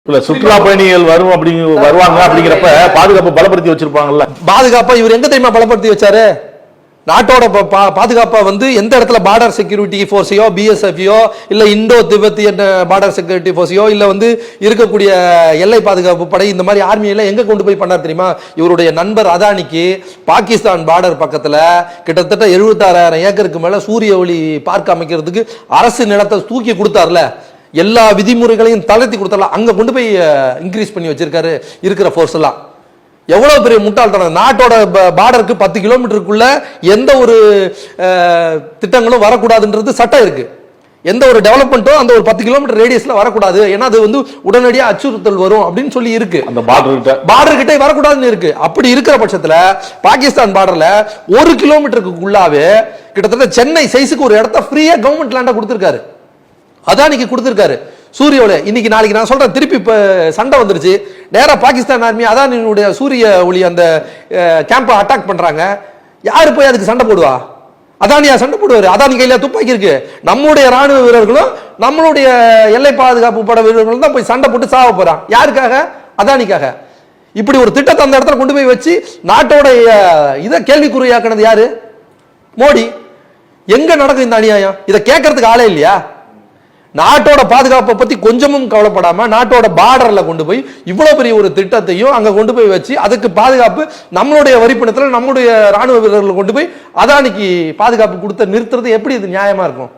சுற்றுலா பயணிகள் வரும் வருவாங்க அப்படிங்கிறப்ப பாதுகாப்பு பலப்படுத்தி வச்சிருப்பாங்கல்ல. பாதுகாப்பா இவர் எங்க தெரியுமா பலப்படுத்தி வச்சாரு? நாட்டோட பாதுகாப்பா எந்த இடத்துல பார்டர் செக்யூரிட்டி போர்ஸையோ பிஎஸ்எஃப்யோ இல்ல இந்தோ திபெத்தியன் பார்டர் செக்யூரிட்டி போர்ஸையோ இல்ல இருக்கக்கூடிய எல்லை பாதுகாப்பு படை இந்த மாதிரி ஆர்மியெல்லாம் எங்க கொண்டு போய் பண்ணார் தெரியுமா? இவருடைய நண்பர் அதானிக்கு பாகிஸ்தான் பார்டர் பக்கத்துல கிட்டத்தட்ட 76,000 ஏக்கருக்கு மேல சூரிய ஒளி பார்க்க அமைக்கிறதுக்கு அரசு நிலத்தை தூக்கி கொடுத்தார்ல, எல்லா விதிமுறைகளையும் தளர்த்தி கொடுத்தால அங்க கொண்டு போய் இன்க்ரீஸ் பண்ணி வச்சிருக்காரு இருக்கிற போர்ஸ் எல்லாம். எவ்வளவு பெரிய முட்டாள்தனம்! நாட்டோட பார்டருக்கு 10 கிலோமீட்டருக்குள்ள எந்த ஒரு திட்டங்களும் வரக்கூடாதுன்றது சட்டம் இருக்கு. எந்த ஒரு டெவலப்மெண்ட்டும் அந்த ஒரு 10 கிலோமீட்டர் ரேடியஸ்ல வரக்கூடாது, ஏன்னா அது உடனடியா அச்சுறுத்தல் வரும் அப்படின்னு சொல்லி இருக்கு. அந்த பார்டர் கிட்ட வரக்கூடாதுன்னு இருக்கு. அப்படி இருக்கிற பட்சத்துல பாகிஸ்தான் பார்டர்ல 1 கிலோமீட்டருக்குள்ளாவே கிட்டத்தட்ட சென்னை சைஸுக்கு ஒரு இடத்த ஃப்ரீயா கவர்மெண்ட் லேண்டா கொடுத்திருக்காரு, அதானிக்கு கொடுத்திருக்காரு. சூரிய இன்னைக்கு நாளைக்கு நான் சொல்றேன், திருப்பி இப்ப சண்டை வந்துருச்சு. நேரா பாகிஸ்தான் ஆர்மி அதானியுடைய சூரிய ஒளி அந்த கேம்பை அட்டாக் பண்றாங்க. யாரு போய் அதுக்கு சண்டை போடுவா? அதானியா சண்டை போடுவாரு? அதானி கையில துப்பாக்கி இருக்கு. நம்முடைய ராணுவ வீரர்களும் நம்மளுடைய எல்லை பாதுகாப்பு பட வீரர்களும் தான் போய் சண்டை போட்டு சாவ போறான். யாருக்காக? அதானிக்காக. இப்படி ஒரு திட்டத்தை அந்த இடத்துல கொண்டு போய் வச்சு நாட்டோட இதை கேள்விக்குறியாக்குனது யாரு? மோடி. எங்க நடக்கும் இந்த அநியாயம்? இதை கேட்கறதுக்கு ஆளே இல்லையா? நாட்டோட பாதுகாப்பை பத்தி கொஞ்சமும் கவலைப்படாம நாட்டோட பார்டர்ல கொண்டு போய் இவ்வளவு பெரிய ஒரு திட்டத்தையும் அங்க கொண்டு போய் வச்சு அதுக்கு பாதுகாப்பு நம்மளுடைய வரிப்பணத்துல நம்மளுடைய ராணுவ வீரர்கள் கொண்டு போய் அதானிக்கு பாதுகாப்பு கொடுத்த நிறுத்துறது எப்படி இது நியாயமா இருக்கும்?